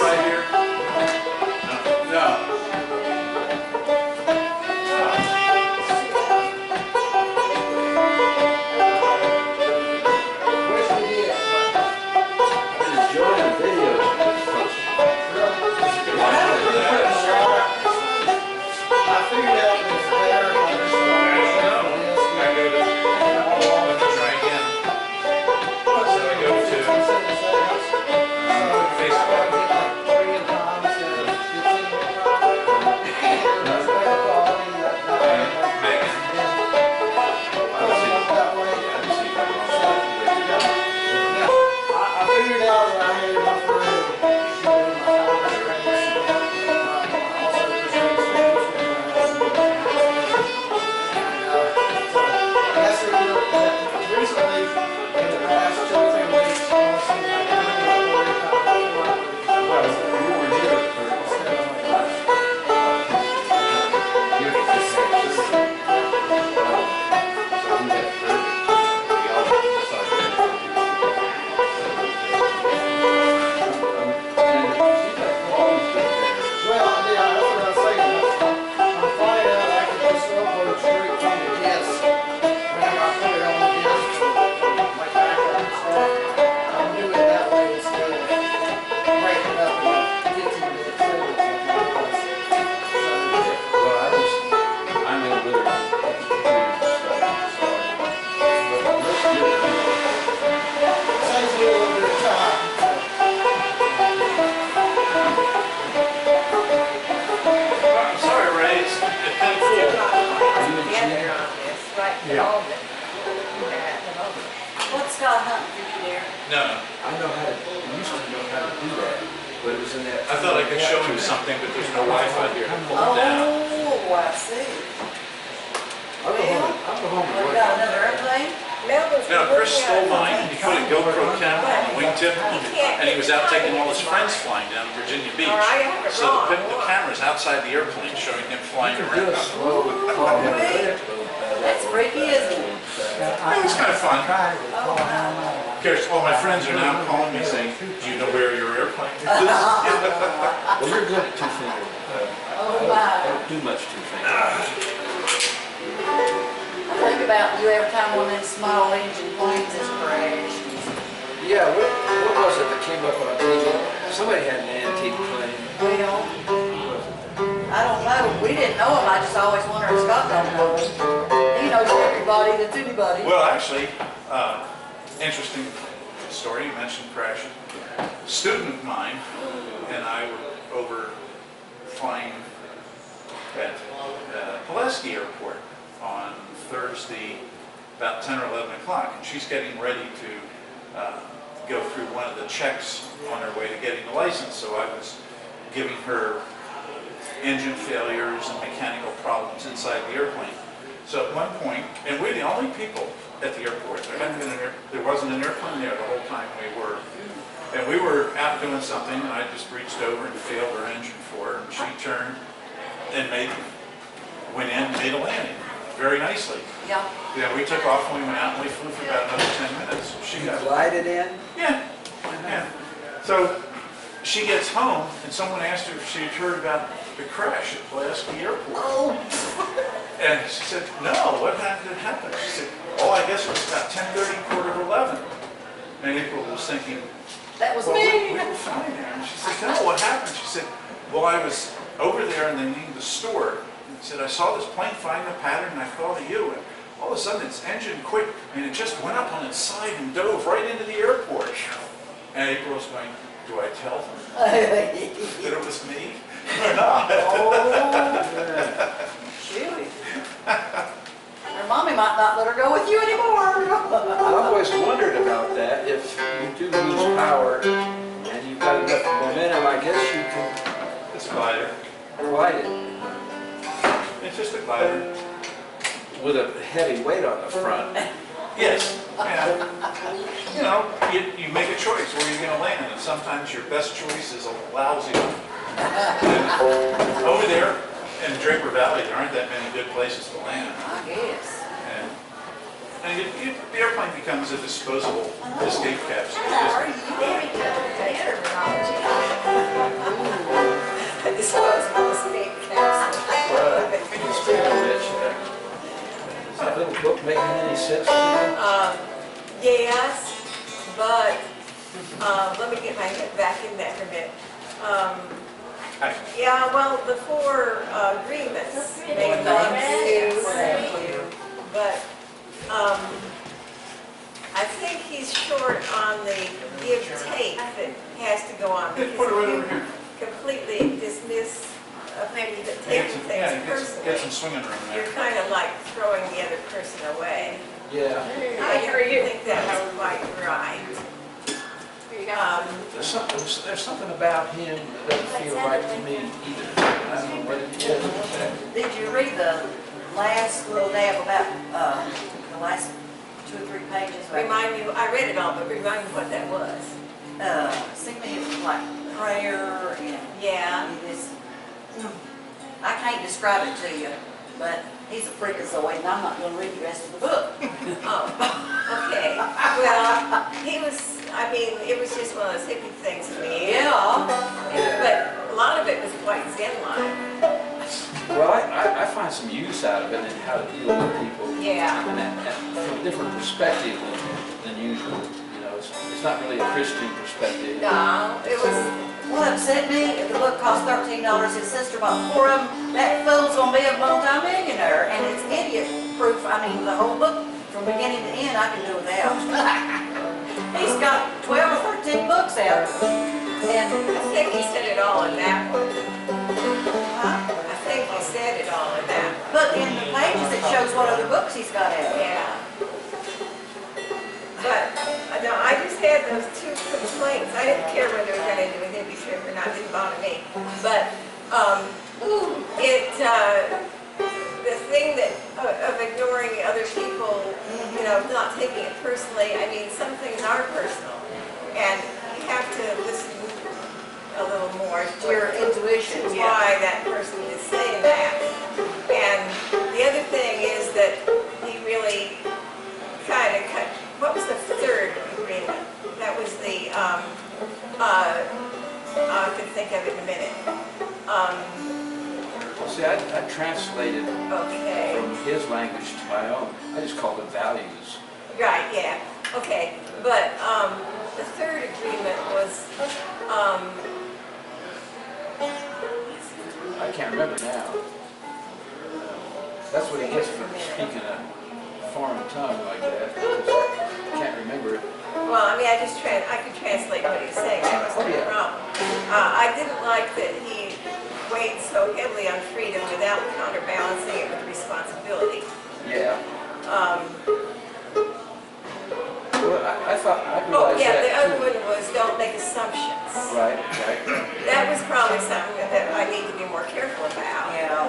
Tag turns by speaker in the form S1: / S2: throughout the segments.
S1: right here? No. I thought I could show him something, but there's no Wi-Fi here to pull it down.
S2: Oh, I see.
S1: I'll go home and
S2: We got another airplane?
S1: No, Chris stole mine. He put a GoPro camera on the wingtip, and he was out taking all his friends flying down to Virginia Beach. So the camera's outside the airplane showing him flying around.
S2: That's freaky, isn't it?
S1: It was kind of fun. Of course, all my friends are now calling me saying, do you know where your airplane is?
S3: Well, you're good at two-finger.
S2: Oh, my.
S3: Don't do much two-finger.
S2: Think about you every time one of them small engine planes is crashed.
S3: Yeah, what was it that came up on TV? Somebody had an antique plane.
S2: Well, I don't know. We didn't know him. I just always wondered if Scott don't know him. He knows everybody that's anybody.
S1: Well, actually, interesting story. You mentioned crashing. A student of mine and I were over flying at Pulaski Airport on Thursday about 10 or 11 o'clock, and she's getting ready to go through one of the checks on her way to getting the license. So I was giving her engine failures and mechanical problems inside the airplane. So at one point, and we're the only people at the airport. There wasn't an airplane there the whole time we were. And we were out doing something, and I just reached over and failed her engine for her, and she turned and went in and made a landing very nicely.
S2: Yeah.
S1: Yeah, we took off and we went out and we flew for about another 10 minutes. She got
S3: glided in?
S1: Yeah. Yeah. So she gets home and someone asked her if she had heard about the crash at Pulaski Airport.
S2: Oh.
S1: And she said, no, what happened? She said, oh, I guess it was about 10:30, quarter to 11. And April was thinking,
S2: That was
S1: well,
S2: me.
S1: we were fine there. And she said, no, what happened? She said, well, I was over there and they needed the store. And she said, I saw this plane flying the pattern and I thought of you. And all of a sudden its engine quit and it just went up on its side and dove right into the airport. And April was going, do I tell them that it was me or not?
S2: Oh, shoot. Her mommy might not let her go with you anymore.
S3: I've always wondered about that. If you do lose power and you've got enough momentum, I guess you can
S1: It's a glider.
S3: glide it
S1: It's just a glider.
S3: with a heavy weight on the front.
S1: Yes. Yeah. You know, you make a choice where you're going to land, and sometimes your best choice is a lousy one. And over there in Draper Valley, there aren't that many good places to land.
S2: I guess.
S1: And the airplane becomes a disposable escape capsule.
S2: Are you very good at
S4: let me get my head back in that for a minute.
S1: Hi.
S4: Yeah, well, the 4 agreements may belong to you, but I think he's short on the give-take that has to go on.
S1: Just put it right over here.
S4: Completely dismiss maybe the
S1: Get
S4: taking
S1: some,
S4: things
S1: yeah, get
S4: personally.
S1: some swinging room there.
S4: You're kind of like throwing the other person away.
S3: Yeah.
S4: I think that's quite right.
S3: There's something about him that doesn't feel right to me either. I don't know what it is.
S2: Did you read the last little dab about, the last 2 or 3 pages? about-
S4: Remind me, I read it all, but remind me what that was.
S2: Seemed to me it was like prayer and
S4: Yeah.
S2: this, I can't describe it to you, but he's a freakazoid and I'm not going to read the rest of the book.
S4: Oh, okay. Well, he was, I mean, it was just one of those hippie things to me.
S2: Yeah.
S4: But a lot of it was quite Zen-like.
S3: Well, I find some use out of it and how to deal with people.
S4: Yeah.
S3: And that from a different perspective than usual. You know, it's not really a Christian perspective.
S4: No, it was,
S2: What upset me, if the book cost $13, his sister bought 4 of them, that fool's going to be a multi-millionaire. And it's idiot-proof. I mean, the whole book, from beginning to end, I can do without. He's got 12 or 13 books out. And
S4: I think he said it all in that one.
S2: huh?
S4: I think he said it all in that one.
S2: But in the pages, it shows what other books he's got out.
S4: Yeah. But, no, I just had those 2 complaints. I didn't care whether it was going to do with hippie trip or not, it didn't bother me. But, the thing that, of ignoring other people, you know, not taking it personally, I mean, some things are personal. And you have to listen a little more to
S2: Your intuition,
S4: to
S2: yeah.
S4: why that person is saying that. And the other thing is that he really kind of cut, what was the 3rd agreement? That was the, I can think of it in a minute.
S3: See, I translated
S4: Okay,
S3: from his language to my own. I just called it values.
S4: right, yeah, okay. But the 3rd agreement was,
S3: I can't remember now. That's what he gets for speaking a foreign tongue like that. I can't remember it.
S4: well, I mean, I could translate what he was saying, that wasn't the problem. I didn't like that he weighed so heavily on freedom without counterbalancing it with responsibility.
S3: Yeah. Well, I thought, I
S4: Oh,
S3: realized
S4: yeah,
S3: that
S4: the other
S3: too.
S4: one was don't make assumptions.
S3: Right.
S4: That was probably something that I need to be more careful about.
S2: Yeah.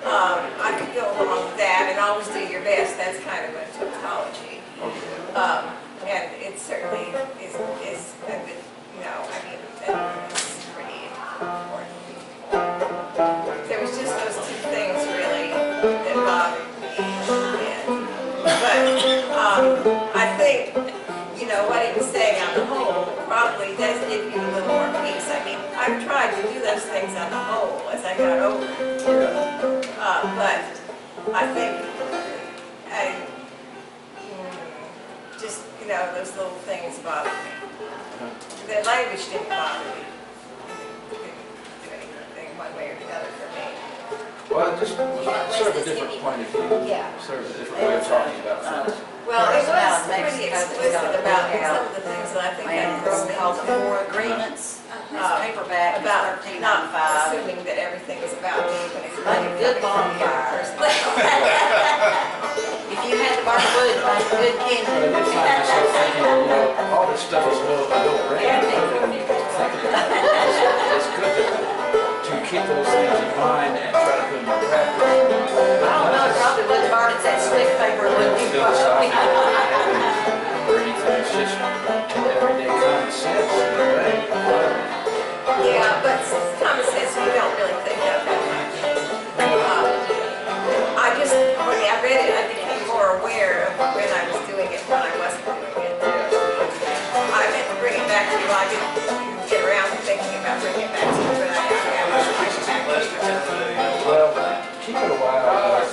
S4: I could go along with that and always do your best. That's kind of a tautology.
S3: Okay.
S4: And it certainly is a good, you know, I mean, that's pretty important. There was just those 2 things really that bothered me. But I think, you know, what he was saying on the whole probably does give you a little more peace. I mean, I've tried to do those things on the whole as I got older. But I think just, you know, those little things bother me. The language didn't bother me. It didn't do anything one way or the other for me.
S3: Well, just sort of a different point of view.
S4: Yeah.
S3: Sort of a different way of talking about things.
S4: Well, it was
S2: Now,
S4: pretty
S2: Mexico,
S4: explicit about
S2: yeah.
S4: some of the things that I think I
S2: And it's called the
S4: understand.
S2: 4 Agreements. This paperback is
S4: About not
S2: $13.95.
S4: assuming that everything is about me when it's
S2: Like a good bonfire.
S4: personally.
S2: If you had the barwood, like a good
S3: But I
S2: kindle.
S3: did find myself thinking, you know, all this stuff is a no-brainer. It's good to keep those things in mind and try to put them in practice.
S2: I don't know, it probably wasn't burnt, it's that slick paper, wouldn't it?
S3: Philosophical or anything, it's just everyday common sense in a way.
S4: Yeah, but common sense we don't really think of that much. I just, when I read it, I became more aware of when I was doing it, when I wasn't doing it. I meant to bring it back to you, I didn't get around to thinking about bringing it back to you, but I
S3: Well, keep it a while.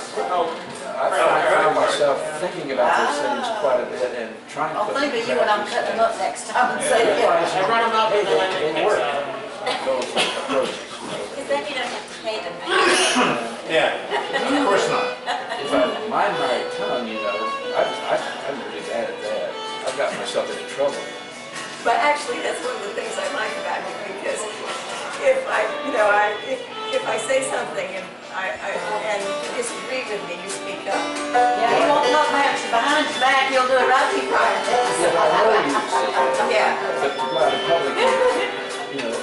S3: I found myself thinking about these things quite a bit and trying to
S2: I'll
S3: put them
S2: think
S3: in
S2: of you when I'm
S3: practice.
S2: cutting them up next time and say,
S3: Yeah,
S2: yeah.
S3: I run them
S4: But actually, that's one of the things I like about you, because if if I say something and and you disagree with me, you speak up.
S2: Yeah, he won't talk behind your back, he'll do it right to your face.
S3: Yeah, I know you say that.
S4: Yeah.
S3: But to go out in public,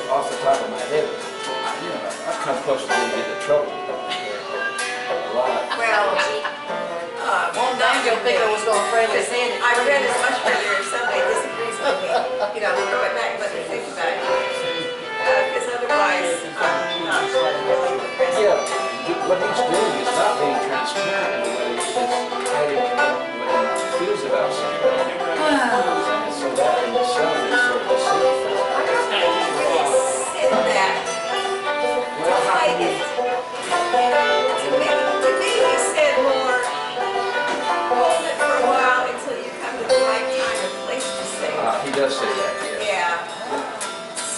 S3: off the top of my head, I've come close to getting into trouble. A lot.
S4: Well,
S2: One day Joe Pico was gonna freely say it.
S4: I read it much better if somebody disagrees with me, go back and let me think about it. Because otherwise, I'm not really impressed.
S3: Yeah, what he's doing is not being transparent in a way that's hiding what he feels about something. And so that in itself is sort of deceitful.
S4: I don't think he really said that to hide it. To me, he said more, hold it for a while until you come to the right time and place to say it.
S3: He does say that, yeah.
S4: Yeah.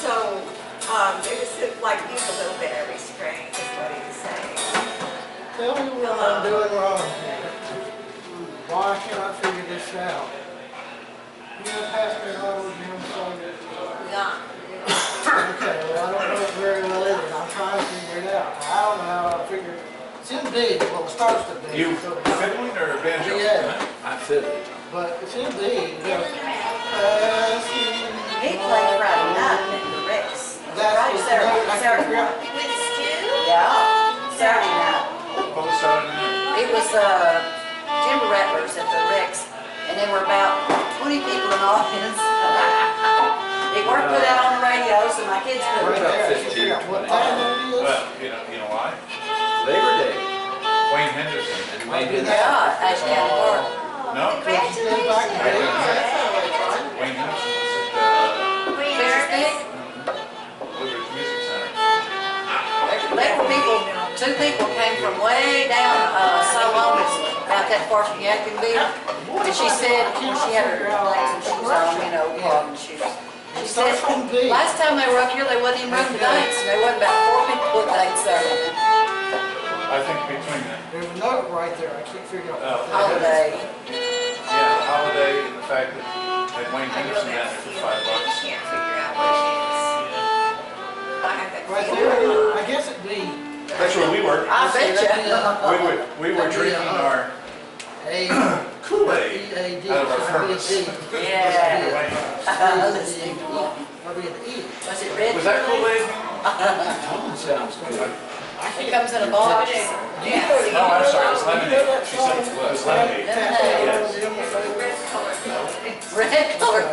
S4: So, it was like you a little bit of restraint is what he was saying.
S5: Tell me what I'm doing wrong here. Why can't I figure this out? You know, pass me a bottle of Jim Soda.
S4: Yeah.
S5: Okay, well, I don't know it very well either. I'm trying to figure it out. I don't know how to figure it. It's in D, well, it starts to D.
S1: You fiddling or banjo?
S5: Yeah,
S3: I fit it.
S5: but it's in D. It goes, pass me.
S2: He played Friday night at the Rex.
S5: That's
S2: Friday,
S5: what
S2: Saturday
S5: I
S2: night.
S5: figure out.
S4: With Stu?
S2: Yeah, Saturday night.
S1: What was that?
S2: It was timber rattlers at the Rex, and there were about 20 people in the audience. They weren't put out on the radio, so my kids
S3: We're
S2: couldn't.
S3: about
S5: Yeah, you
S3: 15,
S5: figure out what
S3: 20.
S5: time it is.
S1: Well, you know why?
S3: Labor Day.
S1: Wayne Henderson.
S3: And Wayne did
S2: Yeah, actually, County Park.
S1: No?
S5: Congratulations. Back to D.
S1: Wayne Henderson was at
S2: Picture stick.
S1: Woodridge Music Center.
S2: They were people, two people came from way down Solomon, about that far from Yadkinville. And she said, when she had her legs and shoes on, cotton shoes. She said, last time they were up here, they wasn't even room to dance, and there wasn't about 4 people with dates there.
S1: I think between the
S5: There's a note right there. I can't figure out. what that is.
S2: Holiday.
S1: the holiday and the fact that had Wayne Henderson down there for $5.
S4: Can't figure out what it is. I have that
S5: Right
S4: feeling.
S5: there, I guess it'd be
S1: That's where we were.
S2: I bet you.
S1: We were drinking our
S5: A,
S1: Kool-Aid
S5: E-A-D.
S1: out of our thermos.
S2: Yeah.
S5: That'd be an E.
S2: Was it red?
S1: Was that Kool-Aid?
S3: Tone sounds good.
S2: It comes in a box.
S4: Yeah.
S1: Oh, I'm sorry, it was lemonade. She said it was lemonade. Yes.
S2: Red color.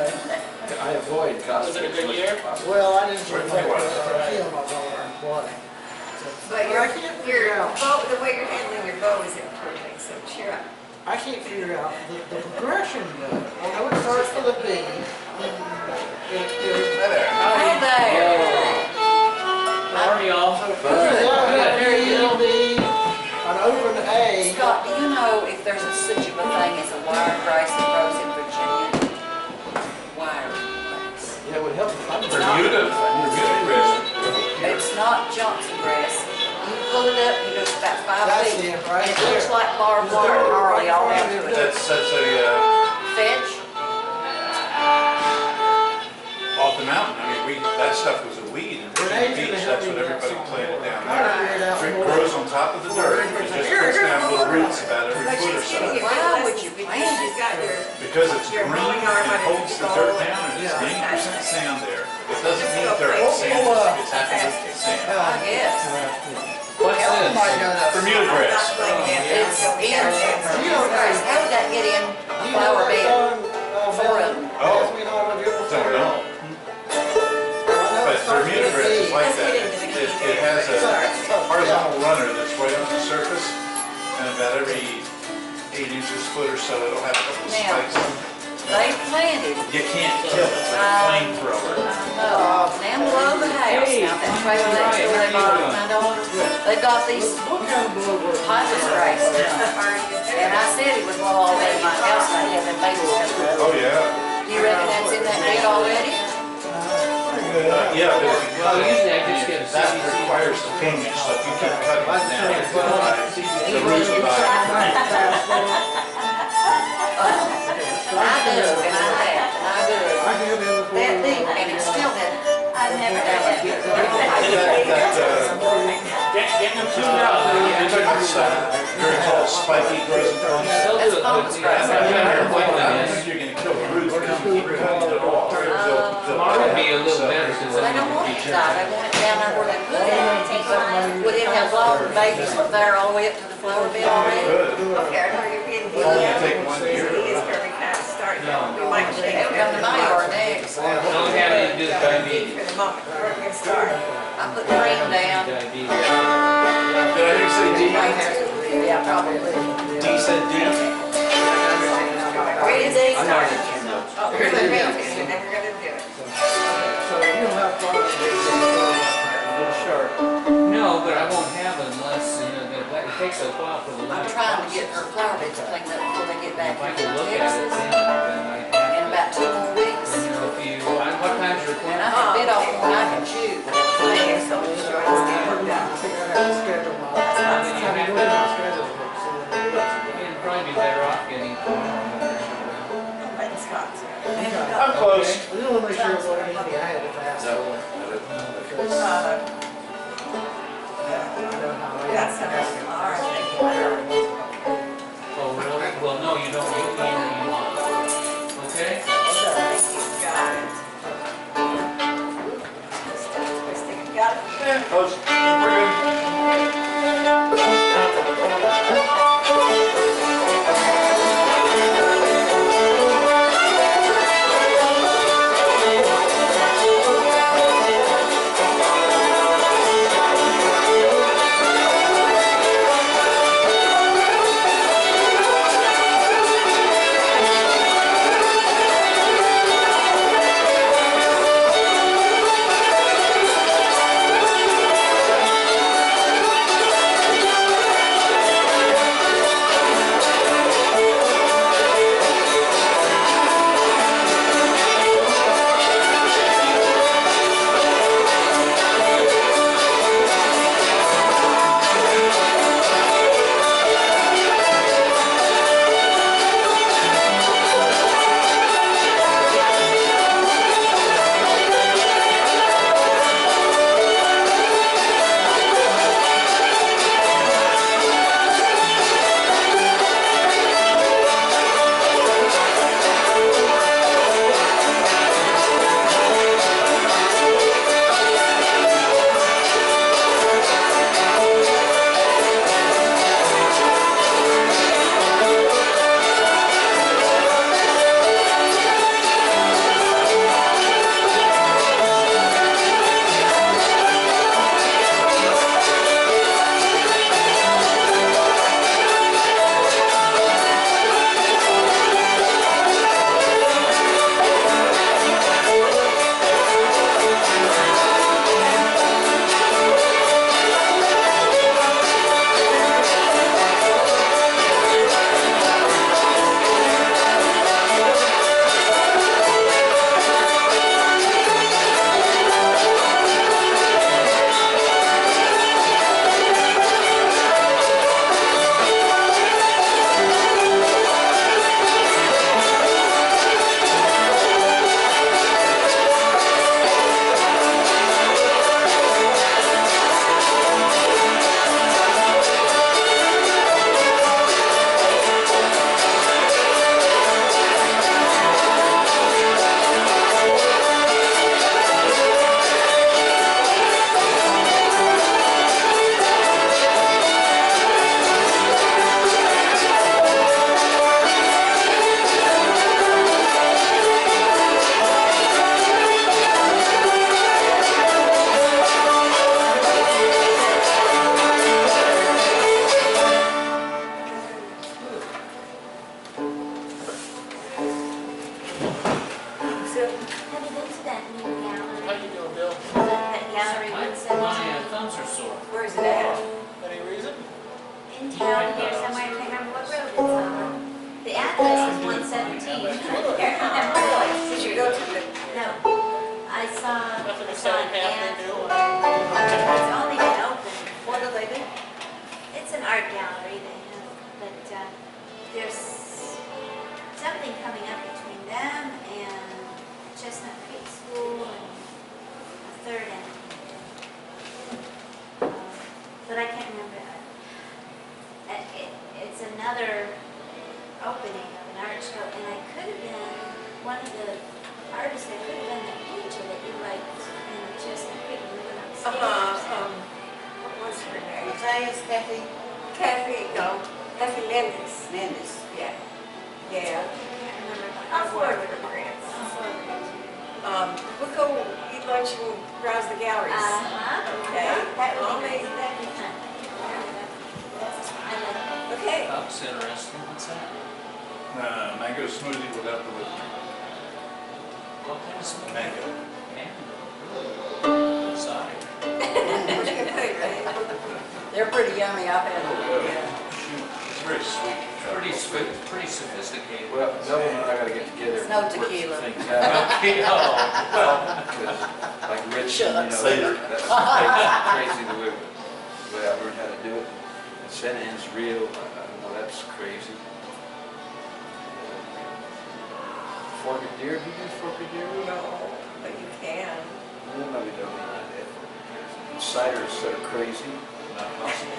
S3: I avoid cosmetics.
S5: Well, I didn't
S1: Right,
S5: like
S1: what?
S5: that. I feel my daughter and play.
S4: But
S5: I can't figure out.
S4: the way you're handling your bow is improving, so cheer up.
S5: I can't figure out the progression though. I know it starts with a B.
S1: Hi there.
S2: Hey there.
S6: How are y'all?
S5: An over an A.
S2: Scott, do you know if there's such a thing as a wire grass that grows in Virginia? Wire grass.
S3: Yeah, it would help if I knew.
S1: Bermuda grass.
S2: It's not Johnson grass. You pull it up, you know, it's about 5
S5: That's
S2: feet.
S5: it, right
S2: And it looks
S5: there.
S2: like barbed wire gnarly all down to it.
S1: That's a,
S2: Fetch?
S1: off the mountain. I mean, that stuff was a weed in Virginia Beach. That's what everybody planted down there. It grows on top of the dirt. It just puts down little roots about every
S4: But
S1: foot or
S4: she's
S1: so.
S4: getting it
S2: Why would
S4: less
S2: you
S4: because
S2: plant
S4: she's got your,
S1: Because it's
S4: Your
S1: green
S4: mowing yard
S1: and
S4: might
S1: holds the
S4: be
S1: dirt
S4: full.
S1: down and it's
S5: Yeah.
S1: 90% sand there. It doesn't need dirt. It's half of the sand.
S2: I guess.
S6: What's this?
S1: Bermuda grass.
S2: It's in Bermuda grass. How did that get in a flower bed?
S1: Don't know. But Bermuda grass is like that. It has a horizontal runner that's right on the surface, and about every 8 inches, foot or so, it'll have a couple of
S2: Now.
S1: spikes.
S2: They planted,
S1: You can't kill it, it's like a flamethrower.
S2: down below the house, now that trailer next door, they bought it, my daughter, they've got these hydrous grass. And I said it would blow all over my house, and I had them babies.
S1: Oh, yeah.
S2: Do you reckon that's in that bed already?
S1: Yeah, but
S6: Well, usually I just get a
S1: that
S6: CDC.
S1: requires the pruning, so if you keep cutting it down, the roots will die.
S2: I do, and I have, and I do.
S5: I give him the
S2: That,
S1: very tall, spiky, grows in front.
S6: They'll do it quickly. I'm not sure how quick it is.
S1: You're gonna kill the roots because you keep cutting it off.
S6: Tomorrow would be a little better because
S2: They don't want it to die, they want it down there where they put it. Would it have blown babies from there all the way up to the flower bed already?
S4: Okay, I know you're being
S1: Take 1 year.
S4: He is very kind of starting. We might shake
S2: They'll come to my yard next.
S6: don't have any to do with
S4: for
S6: diabetes.
S4: the moment. We're going to start.
S2: I put the cream down.
S6: Diabetes.
S1: Did I hear you say D?
S2: Yeah, probably.
S1: D said D?
S2: Ready, Dave?
S6: I'm not
S4: Oh, we're going to do it, and then we're going to do it.
S5: So you don't have fun with
S6: No, but I won't have it unless, it takes a while for the
S2: I'm
S6: light.
S2: trying to get her flower beds cleaned up before they get back
S6: If I
S2: here
S6: could
S2: from
S6: look at it,
S2: Texas.
S6: then I have
S2: In about 2 more weeks.
S6: if you, what time's your
S2: And I
S6: appointment?
S2: can bid off one I can chew.
S4: I am so sure it's getting worked out.
S5: figure out how to schedule my,
S6: Then you
S5: how to
S6: have
S5: do my schedule. So
S6: You'd probably be better off getting.
S4: Let Scott.
S1: I'm close.
S5: we don't want to make sure what anything I had to pass over. Because I know how I
S4: That's something. All right, thank you.
S6: Oh, really? Well, no, you don't need anything you want. Okay?
S4: Thank you, got it. Christine, got it?
S1: Close. We're good.
S7: in town here somewhere, I can't remember what road it's on. The address is 117. I can't remember the place.
S4: Did you go to the,
S7: No, I saw an ad for it. It's only been open.
S2: What do they do?
S7: It's an art gallery they have, but there's something coming up between them and Chestnut Creek School and a third entity. But I can't remember.
S4: What was her name?
S2: Mateus, Kathy,
S4: Kathy Mendes.
S2: Mendes.
S4: Yeah. Yeah.
S7: I'll forward
S4: Florida
S7: it.
S4: grants.
S7: I'll forward it.
S4: We'll go eat lunch and browse the galleries. Okay.
S7: That would
S4: I'll
S7: be
S4: make-
S7: nice, that'd be fun. I like
S4: Okay.
S6: That's interesting, what's that?
S1: Mango smoothie without the whipped cream.
S6: What kind of smell?
S1: Mango.
S6: Mango. Sorry.
S4: What you gonna put, right?
S2: They're pretty yummy, I've had them.
S1: It's very sweet.
S6: Pretty sophisticated.
S3: Well, Nolan and I gotta get together.
S2: No
S3: and work some
S2: tequila.
S3: things out.
S6: Okay, oh,
S3: Because like Rich, you know,
S2: Shucks.
S3: that's crazy the way I learned how to do it. And Santa-An's real, I know that's crazy. Fork of deer, do you use fork of deer?
S4: No, but you can.
S3: No, we don't need that. Ciders that are crazy, not possible.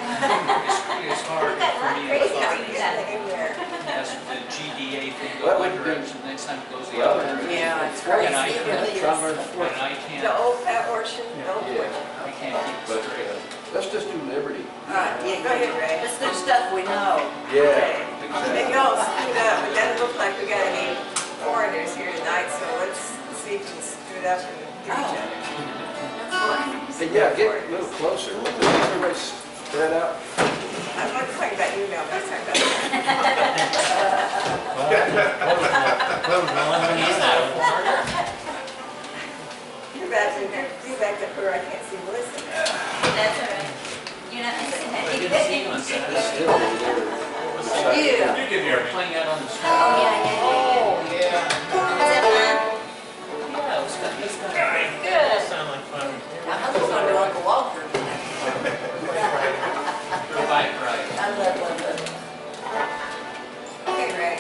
S6: it's hard
S7: We've got
S6: for me to
S7: crazy
S6: find
S7: things
S6: that.
S7: out
S4: In there.
S6: That's the GDA thing,
S3: Well,
S6: go one
S3: we can-
S6: direction, next time it goes the
S3: Well,
S6: other direction.
S2: Yeah, it's crazy,
S6: And I
S2: it
S6: can't
S2: really
S3: Trombone
S2: is.
S3: fork.
S6: And I
S4: The
S6: can't,
S4: old fat orchard, the old
S3: Yeah.
S4: orchard.
S6: I can't keep it
S3: But
S6: straight.
S3: let's just do Liberty.
S2: All right, yeah,
S4: Go ahead, Ray.
S2: let's do stuff we know.
S3: Yeah,
S4: And
S3: exactly.
S4: y'all scoot up. It doesn't look like we got any foreigners here tonight, so let's see if we can scoot up and do each other.
S3: Hey, yeah, get a little closer. Everybody spread out.
S4: I'm not talking about you now, but I'm talking about.
S6: He's not a foreigner.
S4: You're back to her. I can't see Melissa.
S7: That's all right. You're not missing
S6: I didn't see him on
S7: anything.
S3: It's
S6: Saturday.
S3: still there.
S2: Yeah.
S1: You can hear me.
S6: Playing out on the street.
S7: Oh, yeah, yeah, yeah.
S5: Yeah.
S7: Is that fun?
S6: Yeah, it was kind of, it's kind of.
S7: Good.
S5: Sound like fun.
S2: I was gonna do Uncle Walter.
S6: Bike ride.
S2: I love it.
S4: Okay, Ray.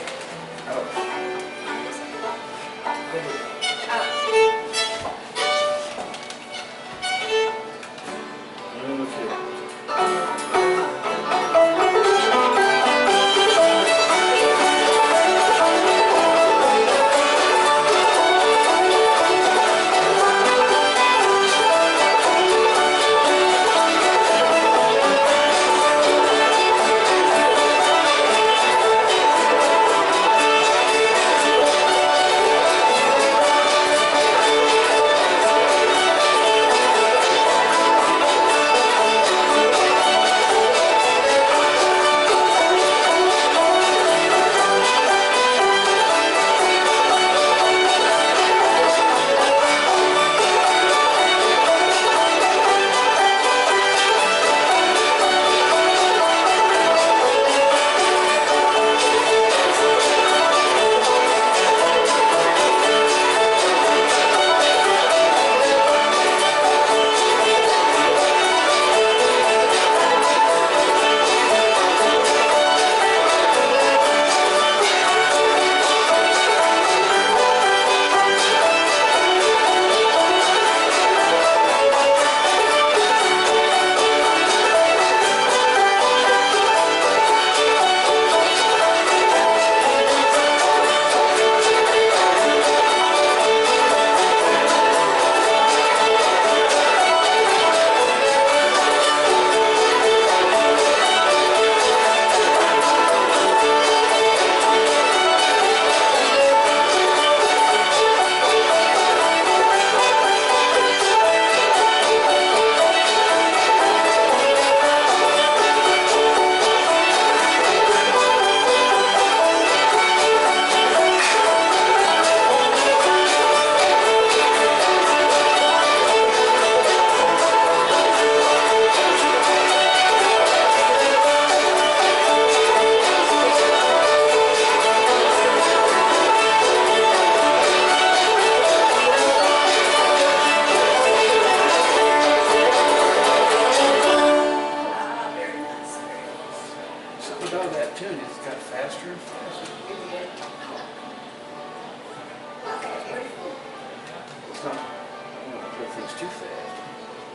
S3: things too fast.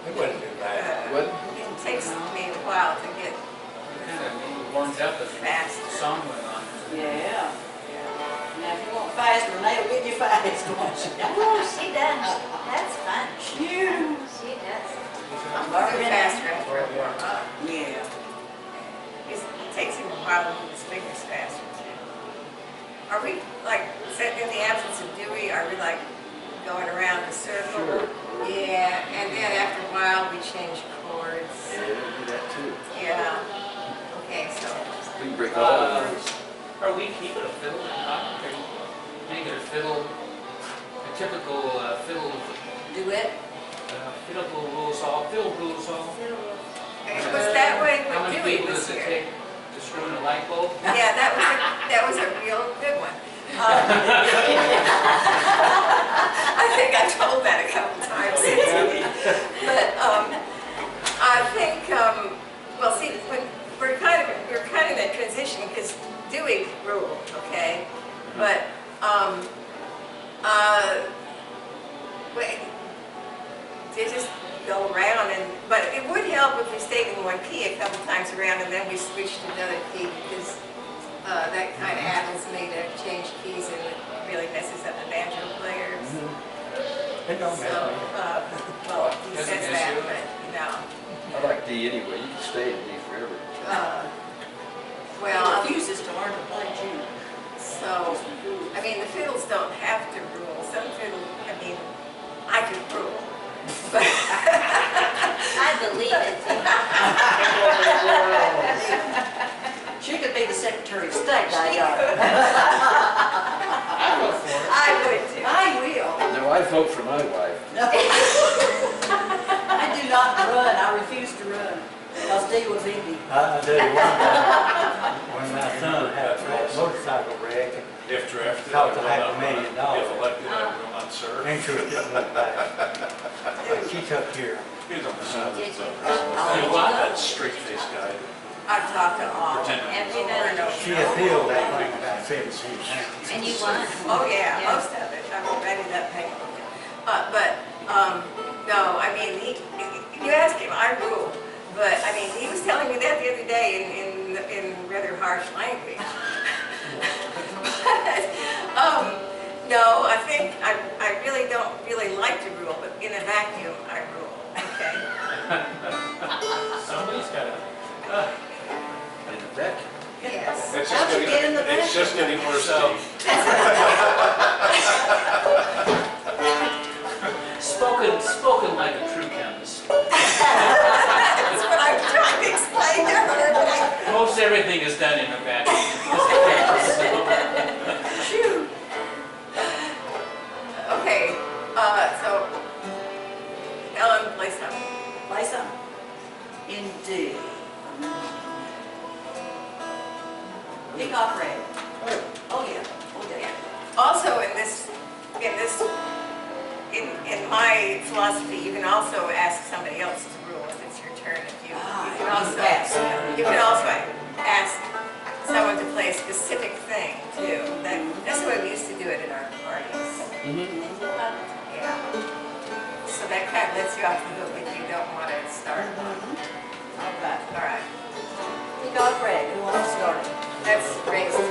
S1: It wasn't too bad.
S3: What?
S4: It takes me a while to get
S6: Warmed up as
S4: fast.
S6: the song went on.
S2: Yeah. Now, if you want fast, Renee will get you fast, won't she?
S7: Ooh, she does. That's fun.
S2: Phew.
S7: She does.
S4: Do it faster after I warm up.
S2: Yeah.
S4: It takes him a while to move his fingers faster too. Are we, like, in the absence of Dewey, are we like going around the circle?
S3: Sure.
S4: Yeah, and then after a while we change chords.
S3: Yeah, we do that too.
S4: Yeah. Okay, so,
S3: We can break all of those.
S6: Are we keeping a fiddle in Cotton? Are you making a fiddle, a typical fiddle,
S4: duet.
S6: fiddle rule song, fiddle rule song?
S4: It was that way
S6: How
S4: when
S6: many
S4: Dewey
S6: people
S4: was
S6: does it
S4: here.
S6: take to screw in a light bulb?
S4: Yeah, that was a real good one. I think I told that a couple times. But I think, well, see, when we're kind of in that transition because Dewey ruled, okay? But wait, they just go around but it would help if we stayed in one key a couple times around and then we switched to another key because that kind of addles me to change keys and it really messes up the banjo players.
S5: It don't
S4: So,
S5: matter.
S4: well, he
S6: Doesn't
S4: says
S6: miss
S4: that,
S6: you?
S4: but no.
S3: I like D anyway. You can stay in D forever.
S4: Well,
S2: He refuses to learn to play G.
S4: so, I mean, the fiddles don't have to rule. Some fiddles, I mean, I could rule. But
S7: I believe it.
S2: She could be the Secretary of State, I
S6: I vote for it.
S4: I would too.
S2: I will.
S3: No, I vote for my wife.
S2: I do not run, I refuse to run. I'll stay with Vicky.
S5: I tell you one time, when my son had a motorcycle wreck, and
S1: If drafted,
S5: Cost
S1: I will
S5: $500,000.
S1: not, if elected, I will not serve.
S5: insurance didn't look back. She took care of it.
S1: He's on the side of
S7: Did you?
S1: the that straight-faced guy.
S4: I've talked to all.
S1: Pretend.
S7: Everybody.
S5: She appealed that thing about 17 times.
S7: And you won.
S4: Oh, yeah,
S7: Yeah.
S4: most of it. I mean, I ended up paying for it. No, I mean, you ask him, I rule. But, I mean, he was telling me that the other day in rather harsh language. But, no, I think I really don't really like to rule, but in a vacuum, I rule, okay?
S6: Somebody's got to.
S3: In the back.
S4: Yes.
S1: It's
S2: How'd you get in the
S1: It's just getting worse.
S6: So-
S1: Steve.
S6: Spoken like a true chemist.
S4: That's what I'm trying to explain to her.
S6: Most everything is done in a vacuum.
S4: Shoot. Okay, so, Ellen, play something.
S2: Play something. Indeed. Peacock red. Oh, yeah. Oh, yeah.
S4: Also, in my philosophy, you can also ask somebody else to rule if it's your turn. You can also ask someone to play a specific thing too. That's the way we used to do it in our parties. Yeah. So that kind of lets you off the hook if you don't want to start one.
S2: All right.
S4: All right.
S2: Peacock red. Who wants to start it?
S4: That's raised to